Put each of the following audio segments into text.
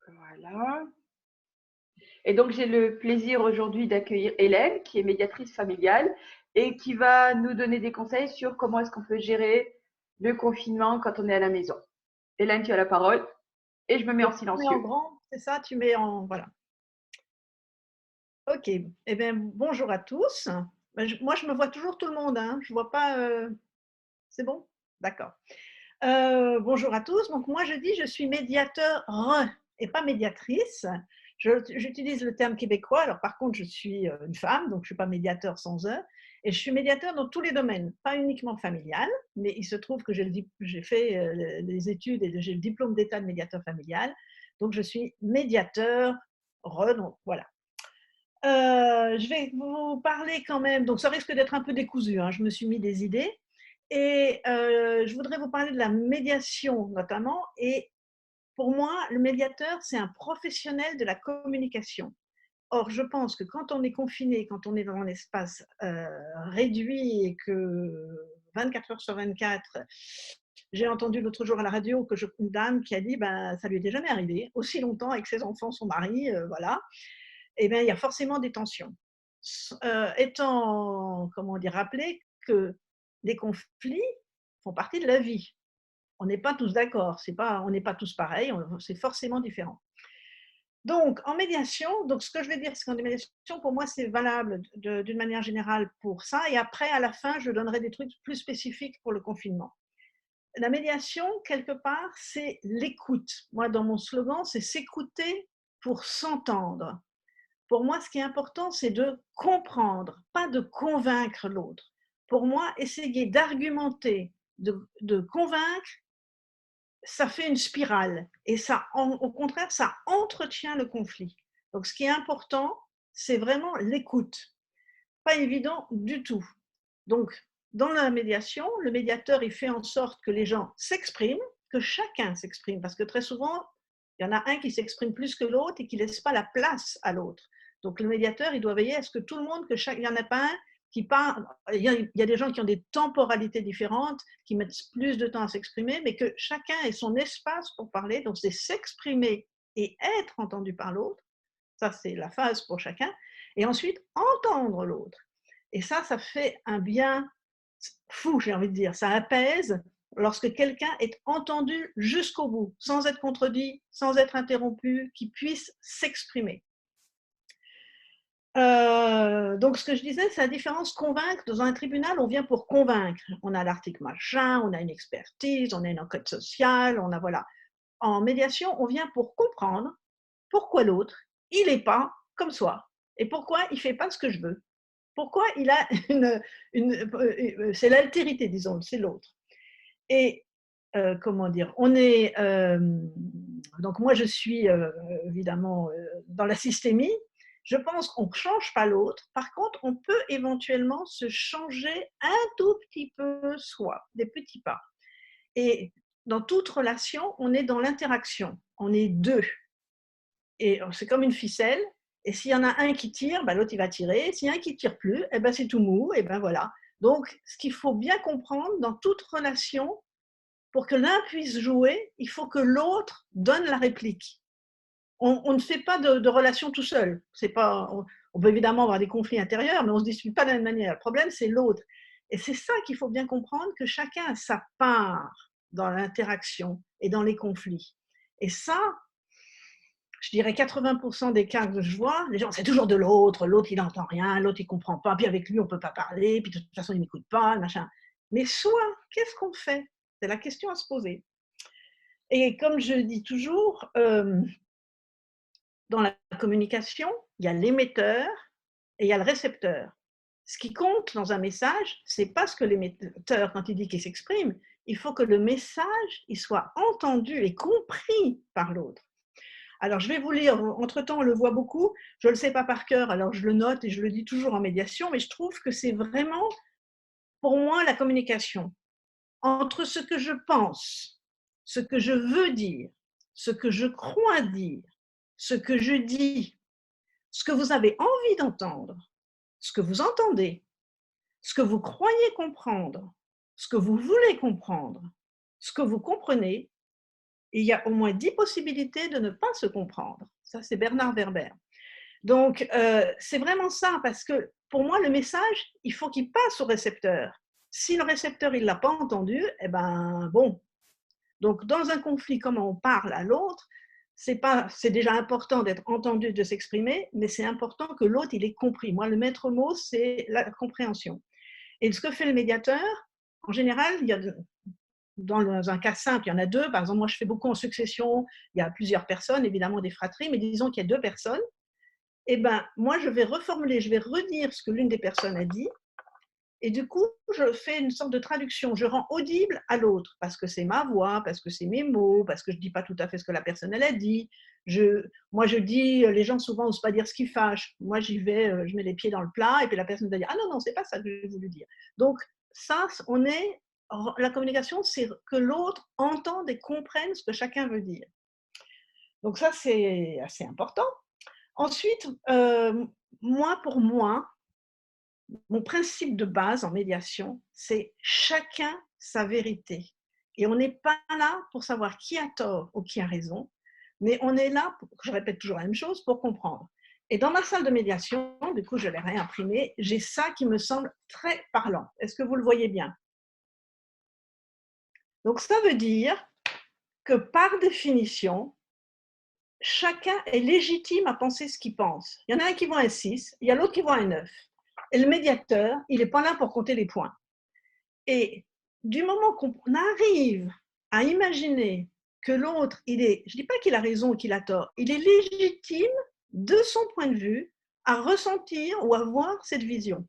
Voilà. Et donc, j'ai le plaisir aujourd'hui d'accueillir Hélène, qui est médiatrice familiale et qui va nous donner des conseils sur comment est-ce qu'on peut gérer le confinement quand on est à la maison. Hélène, tu as la parole et je me mets Donc, en tu mets en silencieux. grand, c'est ça? Tu mets en voilà. OK. Eh bien, bonjour à tous. Moi, je me vois toujours tout le monde, hein. Je vois pas, c'est bon? D'accord. Bonjour à tous. Donc moi, je dis: «Je suis médiateur et pas médiatrice». J'utilise le terme québécois. Alors par contre, je suis, une femme, donc je suis pas médiateur sans e et je suis médiateur dans tous les domaines, pas uniquement familial, mais il se trouve que j'ai fait, les études et j'ai le diplôme d'état de médiateur familial, donc je suis médiateur donc voilà. Je vais vous parler quand même, donc ça risque d'être un peu décousu, hein, je me suis mis des idées et je voudrais vous parler de la médiation notamment et pour moi, le médiateur, c'est un professionnel de la communication. Or, je pense que quand on est confiné, quand on est dans un espace, réduit et que 24 heures sur 24, j'ai entendu l'autre jour à la radio une dame qui a dit, ben, ça lui était jamais arrivé, aussi longtemps avec ses enfants, son mari, voilà. Eh bien, il y a forcément des tensions. Étant, comment dire, rappelé que les conflits font partie de la vie. On n'est pas tous d'accord, on n'est pas tous pareils, c'est forcément différent. Donc, en médiation, donc ce que je vais dire, c'est qu'en médiation, pour moi, c'est valable d'une manière générale pour ça. Et après, à la fin, je donnerai des trucs plus spécifiques pour le confinement. La médiation, quelque part, c'est l'écoute. Moi, dans mon slogan, c'est s'écouter pour s'entendre. Pour moi, ce qui est important, c'est de comprendre, pas de convaincre l'autre. Pour moi, essayer d'argumenter, de convaincre, ça fait une spirale et au contraire, ça entretient le conflit. Donc, ce qui est important, c'est vraiment l'écoute. Pas évident du tout. Donc, dans la médiation, le médiateur, il fait en sorte que les gens s'expriment, que chacun s'exprime, parce que très souvent, il y en a un qui s'exprime plus que l'autre et qui ne laisse pas la place à l'autre. Donc, le médiateur, il doit veiller à ce que tout le monde, il n'y en a pas un qui parle. Il y a des gens qui ont des temporalités différentes, qui mettent plus de temps à s'exprimer, mais que chacun ait son espace pour parler. Donc, c'est s'exprimer et être entendu par l'autre. Ça, c'est la phase pour chacun. Et ensuite, entendre l'autre. Et ça fait un bien fou, j'ai envie de dire. Ça apaise lorsque quelqu'un est entendu jusqu'au bout, sans être contredit, sans être interrompu, qui puisse s'exprimer. Donc, ce que je disais, c'est la différence convaincre. Dans un tribunal, on vient pour convaincre. On a l'article machin, on a une expertise, on a une enquête sociale, on a voilà. En médiation, on vient pour comprendre pourquoi l'autre, il n'est pas comme soi et pourquoi il ne fait pas ce que je veux. Pourquoi il a c'est l'altérité, disons, c'est l'autre. Et comment dire, donc moi je suis évidemment dans la systémie. Je pense qu'on ne change pas l'autre. Par contre, on peut éventuellement se changer un tout petit peu soi, des petits pas. Et dans toute relation, on est dans l'interaction. On est deux. Et c'est comme une ficelle. Et s'il y en a un qui tire, ben, l'autre il va tirer. S'il y en a un qui ne tire plus, eh ben, c'est tout mou. Et ben voilà. Donc, ce qu'il faut bien comprendre dans toute relation, pour que l'un puisse jouer, il faut que l'autre donne la réplique. On ne fait pas de relation tout seul. On peut évidemment avoir des conflits intérieurs, mais on ne se dispute pas de la même manière. Le problème, c'est l'autre. Et c'est ça qu'il faut bien comprendre, que chacun a sa part dans l'interaction et dans les conflits. Et ça, je dirais 80% des cas que je vois, les gens, c'est toujours de l'autre il n'entend rien, l'autre il comprend pas, puis avec lui on peut pas parler, puis de toute façon il n'écoute pas, machin. Mais soit, qu'est-ce qu'on fait? C'est la question à se poser. Et comme je dis toujours, dans la communication, il y a l'émetteur et il y a le récepteur. Ce qui compte dans un message, c'est pas ce que l'émetteur, quand il dit qu'il s'exprime, il faut que le message il soit entendu et compris par l'autre. Alors, je vais vous lire, entre-temps, on le voit beaucoup, je ne le sais pas par cœur, alors je le note et je le dis toujours en médiation, mais je trouve que c'est vraiment, pour moi, la communication. Entre ce que je pense, ce que je veux dire, ce que je crois dire, ce que je dis, ce que vous avez envie d'entendre, ce que vous entendez, ce que vous croyez comprendre, ce que vous voulez comprendre, ce que vous comprenez il y a au moins 10 possibilités de ne pas se comprendre. Ça, c'est Bernard Werber. Donc, c'est vraiment ça, parce que pour moi, le message, il faut qu'il passe au récepteur. Si le récepteur, il ne l'a pas entendu, eh ben, bon. Donc, dans un conflit, comment on parle à l'autre, c'est déjà important d'être entendu, de s'exprimer, mais c'est important que l'autre, il ait compris. Moi, le maître mot, c'est la compréhension. Et ce que fait le médiateur, en général, dans un cas simple, il y en a deux. Par exemple, moi, je fais beaucoup en succession. Il y a plusieurs personnes, évidemment des fratries, mais disons qu'il y a deux personnes. Eh ben, moi, je vais reformuler, je vais redire ce que l'une des personnes a dit. Et du coup, je fais une sorte de traduction. Je rends audible à l'autre parce que c'est ma voix, parce que c'est mes mots, parce que je ne dis pas tout à fait ce que la personne elle a dit. Moi, je dis, les gens souvent n'osent pas dire ce qui fâche. Moi, j'y vais, je mets les pieds dans le plat et puis la personne va dire, ah non, non, c'est pas ça que j'ai voulu dire. Donc, ça, la communication, c'est que l'autre entende et comprenne ce que chacun veut dire. Donc ça, c'est assez important. Ensuite, pour moi, mon principe de base en médiation, c'est chacun sa vérité. Et on n'est pas là pour savoir qui a tort ou qui a raison, mais on est là, je répète toujours la même chose, pour comprendre. Et dans ma salle de médiation, du coup, je l'ai réimprimé, j'ai ça qui me semble très parlant. Est-ce que vous le voyez bien? Donc, ça veut dire que par définition, chacun est légitime à penser ce qu'il pense. Il y en a un qui voit un 6, il y a l'autre qui voit un 9. Et le médiateur, il n'est pas là pour compter les points. Et du moment qu'on arrive à imaginer que l'autre, je ne dis pas qu'il a raison ou qu'il a tort, il est légitime de son point de vue à ressentir ou à voir cette vision.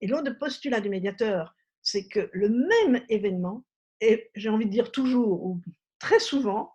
Et l'autre postulat du médiateur, c'est que le même événement est, j'ai envie de dire toujours ou très souvent,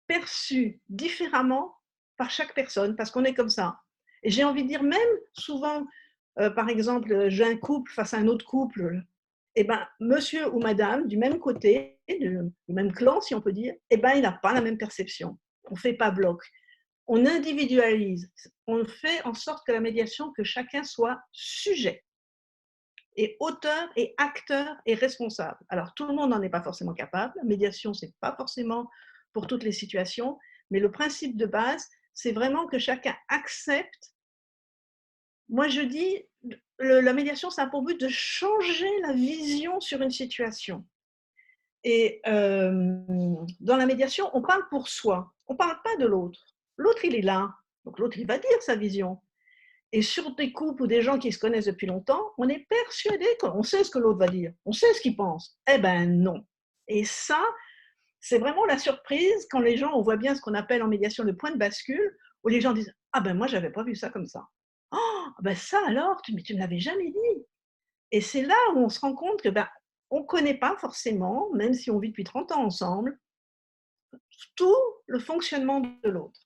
perçu différemment par chaque personne, parce qu'on est comme ça. Et j'ai envie de dire même souvent, par exemple, j'ai un couple face à un autre couple, eh ben, monsieur ou madame, du même côté, du même clan, si on peut dire, eh ben, il n'a pas la même perception. On ne fait pas bloc. On individualise. On fait en sorte que la médiation, que chacun soit sujet et auteur et acteur et responsable. Alors, tout le monde n'en est pas forcément capable. La médiation, ce n'est pas forcément pour toutes les situations, mais le principe de base, c'est vraiment que chacun accepte. Moi, je dis, la médiation, ça a pour but de changer la vision sur une situation. Et dans la médiation, on parle pour soi, on ne parle pas de l'autre. L'autre, il est là, donc l'autre, il va dire sa vision. Et sur des couples ou des gens qui se connaissent depuis longtemps, on est persuadé qu'on sait ce que l'autre va dire, on sait ce qu'il pense. Eh ben non. Et ça, c'est vraiment la surprise quand les gens, on voit bien ce qu'on appelle en médiation le point de bascule, où les gens disent « Ah ben moi, je n'avais pas vu ça comme ça. Oh, ben ça alors, tu ne l'avais jamais dit. » Et c'est là où on se rend compte que on ne connaît pas forcément, même si on vit depuis 30 ans ensemble, tout le fonctionnement de l'autre.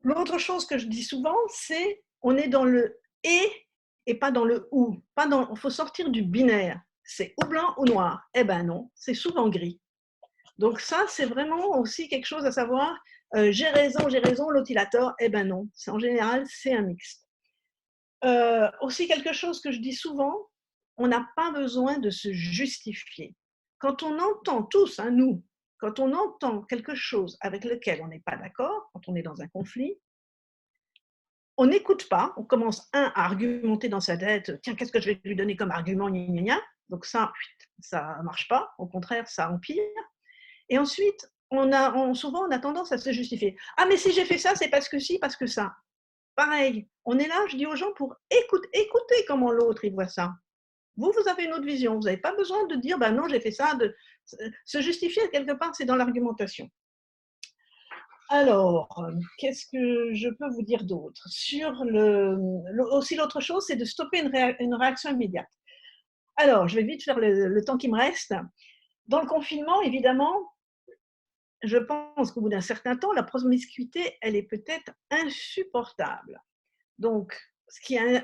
L'autre chose que je dis souvent, c'est on est dans le « et pas dans le « ou ». Il faut sortir du binaire. C'est ou blanc ou noir. Eh ben non, c'est souvent gris. Donc ça, c'est vraiment aussi quelque chose à savoir. J'ai raison, l'autre il a tort. Eh ben non, en général, c'est un mixte. Aussi quelque chose que je dis souvent, on n'a pas besoin de se justifier. Quand on entend tous, nous, quand on entend quelque chose avec lequel on n'est pas d'accord, quand on est dans un conflit, on n'écoute pas, on commence à argumenter dans sa tête, tiens, qu'est-ce que je vais lui donner comme argument, gna, gna, gna. Donc ça ne marche pas, au contraire, ça empire. Et ensuite, souvent, on a tendance à se justifier. Ah, mais si j'ai fait ça, c'est parce que si, parce que ça. Pareil, on est là, je dis aux gens, pour écouter comment l'autre il voit ça. Vous avez une autre vision. Vous n'avez pas besoin de dire, non, j'ai fait ça. Se justifier, quelque part, c'est dans l'argumentation. Alors, qu'est-ce que je peux vous dire d'autre? Aussi, l'autre chose, c'est de stopper une réaction immédiate. Alors, je vais vite faire le temps qui me reste. Dans le confinement, évidemment, je pense qu'au bout d'un certain temps, la promiscuité, elle est peut-être insupportable. Donc, ce qui est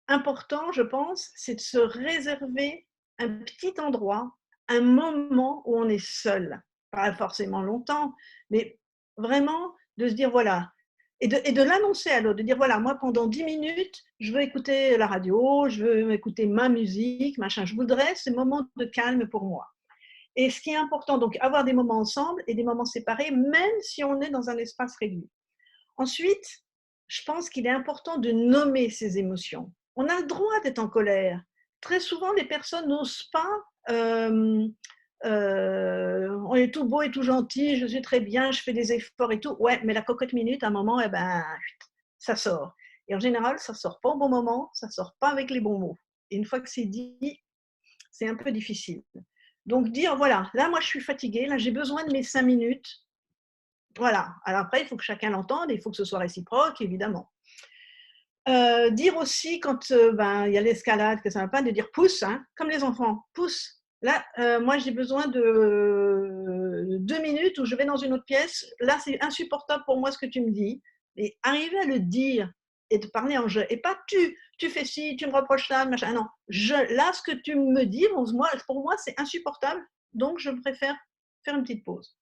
important, je pense, c'est de se réserver un petit endroit, un moment où on est seul. Pas forcément longtemps, mais vraiment de se dire, voilà, et de l'annoncer à l'autre, de dire, voilà, moi, pendant 10 minutes, je veux écouter la radio, je veux écouter ma musique, machin. Je voudrais ce moment de calme pour moi. Et ce qui est important, donc avoir des moments ensemble et des moments séparés, même si on est dans un espace réduit. Ensuite, je pense qu'il est important de nommer ses émotions. On a le droit d'être en colère. Très souvent, les personnes n'osent pas. On est tout beau et tout gentil, je suis très bien, je fais des efforts et tout. Ouais, mais la cocotte minute, à un moment, eh ben, ça sort. Et en général, ça sort pas au bon moment, ça sort pas avec les bons mots. Et une fois que c'est dit, c'est un peu difficile. Donc dire, voilà, là, moi, je suis fatiguée, là, j'ai besoin de mes 5 minutes. Voilà. Alors après, il faut que chacun l'entende et il faut que ce soit réciproque, évidemment. Dire aussi quand il y a l'escalade, que ça ne va pas, de dire pousse, hein, comme les enfants, pousse. Là, moi, j'ai besoin de 2 minutes où je vais dans une autre pièce. Là, c'est insupportable pour moi ce que tu me dis. Et arriver à le dire et de parler en je. Et pas tu fais ci, tu me reproches ça, machin. Non, là, ce que tu me dis, pour moi, c'est insupportable. Donc, je préfère faire une petite pause.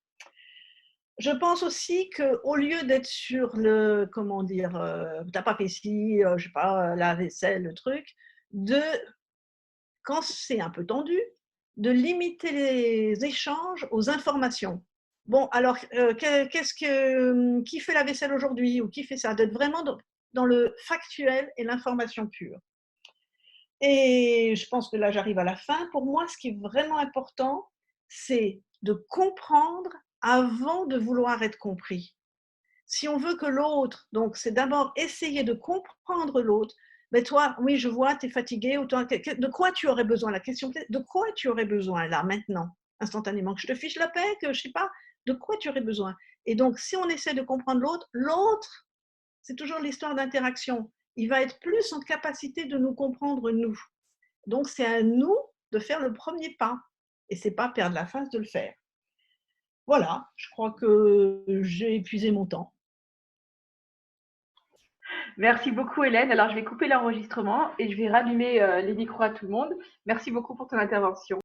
Je pense aussi qu'au lieu d'être sur le, comment dire, t'as pas fait ci, je sais pas, la vaisselle, le truc, quand c'est un peu tendu, de limiter les échanges aux informations. Bon, alors, qui fait la vaisselle aujourd'hui ou qui fait ça? D'être vraiment dans le factuel et l'information pure. Et je pense que là, j'arrive à la fin. Pour moi, ce qui est vraiment important, c'est de comprendre avant de vouloir être compris. Si on veut que l'autre, donc c'est d'abord essayer de comprendre l'autre. Mais toi, oui, je vois, tu es fatigué, ou toi, de quoi tu aurais besoin? La question, de quoi tu aurais besoin là, maintenant, instantanément? Que je te fiche la paix, que je sais pas, de quoi tu aurais besoin? Et donc, si on essaie de comprendre l'autre, c'est toujours l'histoire d'interaction. Il va être plus en capacité de nous comprendre, nous. Donc, c'est à nous de faire le premier pas. Et c'est pas perdre la face de le faire. Voilà, je crois que j'ai épuisé mon temps. Merci beaucoup, Hélène. Alors, je vais couper l'enregistrement et je vais rallumer les micros à tout le monde. Merci beaucoup pour ton intervention.